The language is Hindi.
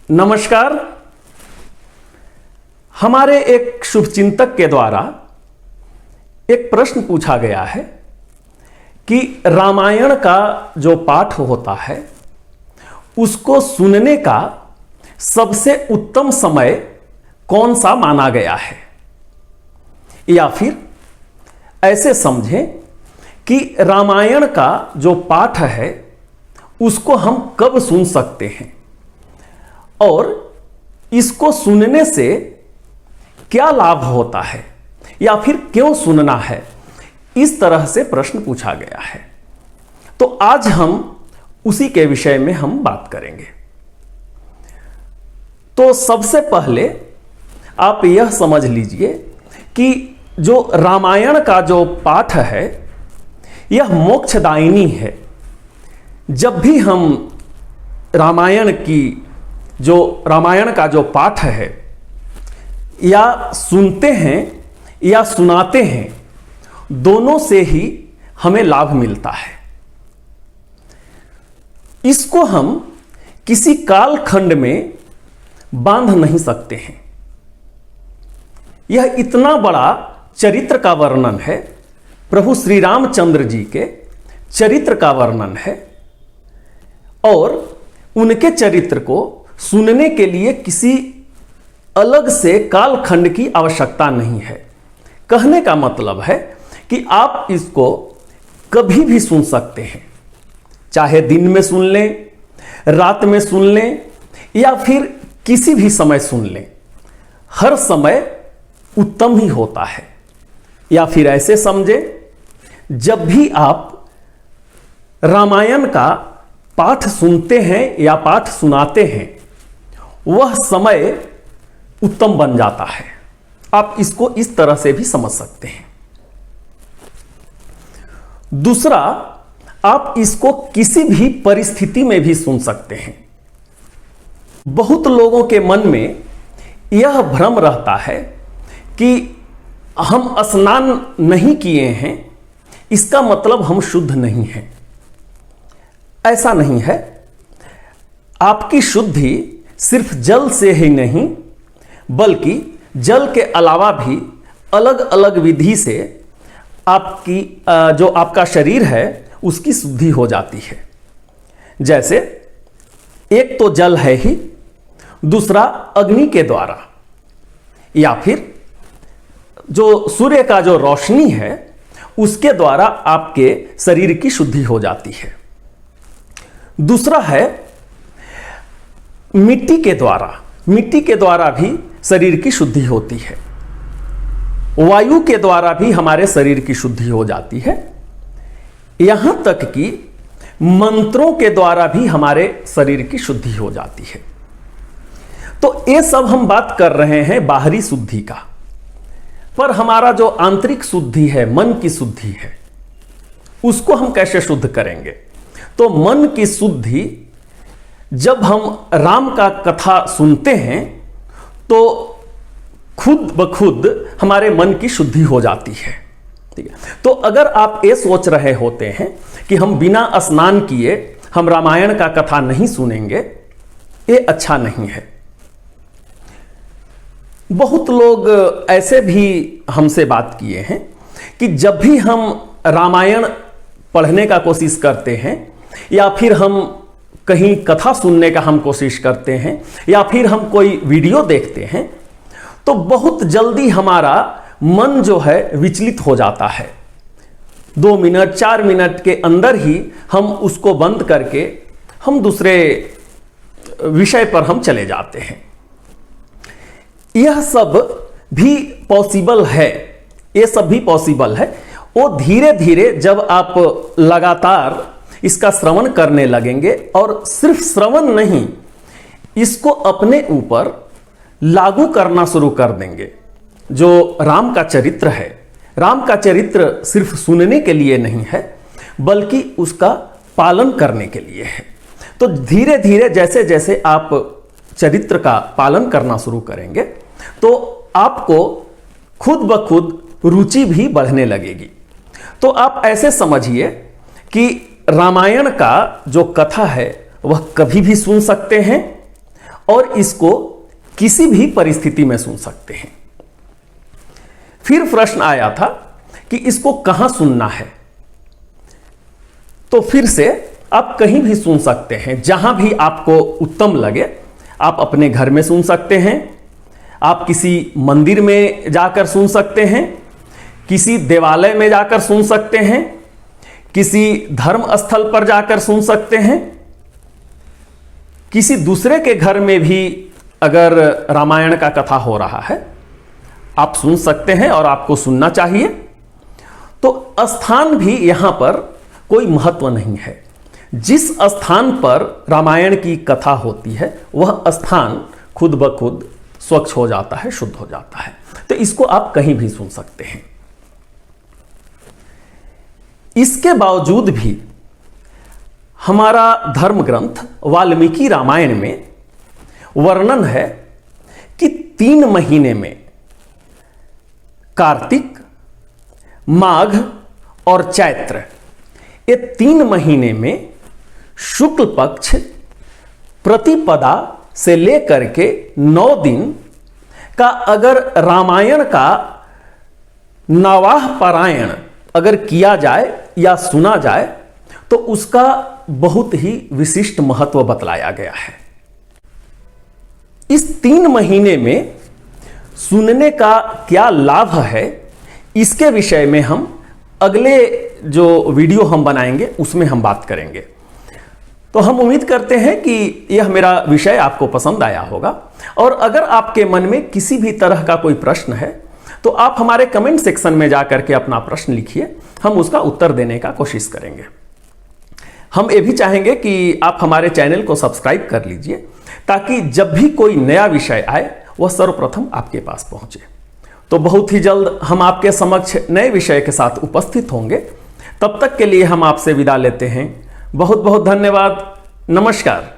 नमस्कार। हमारे एक शुभचिंतक के द्वारा एक प्रश्न पूछा गया है कि रामायण का जो पाठ होता है उसको सुनने का सबसे उत्तम समय कौन सा माना गया है, या फिर ऐसे समझें कि रामायण का जो पाठ है उसको हम कब सुन सकते हैं और इसको सुनने से क्या लाभ होता है या फिर क्यों सुनना है। इस तरह से प्रश्न पूछा गया है, तो आज हम उसी के विषय में हम बात करेंगे। तो सबसे पहले आप यह समझ लीजिए कि जो रामायण का जो पाठ है यह मोक्षदायिनी है। जब भी हम रामायण का जो पाठ है या सुनते हैं या सुनाते हैं, दोनों से ही हमें लाभ मिलता है। इसको हम किसी कालखंड में बांध नहीं सकते हैं। यह इतना बड़ा चरित्र का वर्णन है, प्रभु श्री रामचंद्र जी के चरित्र का वर्णन है, और उनके चरित्र को सुनने के लिए किसी अलग से कालखंड की आवश्यकता नहीं है। कहने का मतलब है कि आप इसको कभी भी सुन सकते हैं, चाहे दिन में सुन लें, रात में सुन लें या फिर किसी भी समय सुन लें, हर समय उत्तम ही होता है। या फिर ऐसे समझे, जब भी आप रामायण का पाठ सुनते हैं या पाठ सुनाते हैं वह समय उत्तम बन जाता है। आप इसको इस तरह से भी समझ सकते हैं। दूसरा, आप इसको किसी भी परिस्थिति में भी सुन सकते हैं। बहुत लोगों के मन में यह भ्रम रहता है कि हम स्नान नहीं किए हैं, इसका मतलब हम शुद्ध नहीं हैं। ऐसा नहीं है। आपकी शुद्धि सिर्फ जल से ही नहीं, बल्कि जल के अलावा भी अलग अलग विधि से आपकी जो आपका शरीर है उसकी शुद्धि हो जाती है। जैसे एक तो जल है ही, दूसरा अग्नि के द्वारा, या फिर जो सूर्य का जो रोशनी है उसके द्वारा आपके शरीर की शुद्धि हो जाती है। दूसरा है मिट्टी के द्वारा भी शरीर की शुद्धि होती है। वायु के द्वारा भी हमारे शरीर की शुद्धि हो जाती है। यहां तक कि मंत्रों के द्वारा भी हमारे शरीर की शुद्धि हो जाती है। तो ये सब हम बात कर रहे हैं बाहरी शुद्धि का, पर हमारा जो आंतरिक शुद्धि है, मन की शुद्धि है, उसको हम कैसे शुद्ध करेंगे? तो मन की शुद्धि, जब हम राम का कथा सुनते हैं तो खुद ब खुद हमारे मन की शुद्धि हो जाती है। ठीक है। तो अगर आप ये सोच रहे होते हैं कि हम बिना स्नान किए हम रामायण का कथा नहीं सुनेंगे, ये अच्छा नहीं है। बहुत लोग ऐसे भी हमसे बात किए हैं कि जब भी हम रामायण पढ़ने का कोशिश करते हैं या फिर हम कहीं कथा सुनने का हम कोशिश करते हैं या फिर हम कोई वीडियो देखते हैं, तो बहुत जल्दी हमारा मन जो है विचलित हो जाता है। 2 मिनट 4 मिनट के अंदर ही हम उसको बंद करके हम दूसरे विषय पर हम चले जाते हैं। यह सब भी पॉसिबल है, ये सब भी पॉसिबल है। वो धीरे धीरे जब आप लगातार इसका श्रवण करने लगेंगे, और सिर्फ श्रवण नहीं, इसको अपने ऊपर लागू करना शुरू कर देंगे। जो राम का चरित्र है, राम का चरित्र सिर्फ सुनने के लिए नहीं है, बल्कि उसका पालन करने के लिए है। तो धीरे धीरे जैसे जैसे आप चरित्र का पालन करना शुरू करेंगे तो आपको खुद ब खुद रुचि भी बढ़ने लगेगी। तो आप ऐसे समझिए कि रामायण का जो कथा है वह कभी भी सुन सकते हैं और इसको किसी भी परिस्थिति में सुन सकते हैं। फिर प्रश्न आया था कि इसको कहां सुनना है, तो फिर से आप कहीं भी सुन सकते हैं, जहां भी आपको उत्तम लगे। आप अपने घर में सुन सकते हैं, आप किसी मंदिर में जाकर सुन सकते हैं, किसी देवालय में जाकर सुन सकते हैं, किसी धर्म स्थल पर जाकर सुन सकते हैं, किसी दूसरे के घर में भी अगर रामायण का कथा हो रहा है आप सुन सकते हैं और आपको सुनना चाहिए। तो स्थान भी यहां पर कोई महत्व नहीं है। जिस स्थान पर रामायण की कथा होती है वह स्थान खुद ब खुद स्वच्छ हो जाता है, शुद्ध हो जाता है। तो इसको आप कहीं भी सुन सकते हैं। इसके बावजूद भी हमारा धर्म ग्रंथ वाल्मीकि रामायण में वर्णन है कि 3 महीने में कार्तिक, माघ और चैत्र, ये 3 महीने में शुक्ल पक्ष प्रतिपदा से लेकर के 9 दिन का अगर रामायण का नवाह पारायण अगर किया जाए या सुना जाए तो उसका बहुत ही विशिष्ट महत्व बतलाया गया है। इस 3 महीने में सुनने का क्या लाभ है, इसके विषय में हम अगले जो वीडियो हम बनाएंगे उसमें हम बात करेंगे। तो हम उम्मीद करते हैं कि यह मेरा विषय आपको पसंद आया होगा, और अगर आपके मन में किसी भी तरह का कोई प्रश्न है तो आप हमारे कमेंट सेक्शन में जाकर के अपना प्रश्न लिखिए, हम उसका उत्तर देने का कोशिश करेंगे। हम ये भी चाहेंगे कि आप हमारे चैनल को सब्सक्राइब कर लीजिए ताकि जब भी कोई नया विषय आए वह सर्वप्रथम आपके पास पहुंचे। तो बहुत ही जल्द हम आपके समक्ष नए विषय के साथ उपस्थित होंगे। तब तक के लिए हम आपसे विदा लेते हैं। बहुत बहुत धन्यवाद। नमस्कार।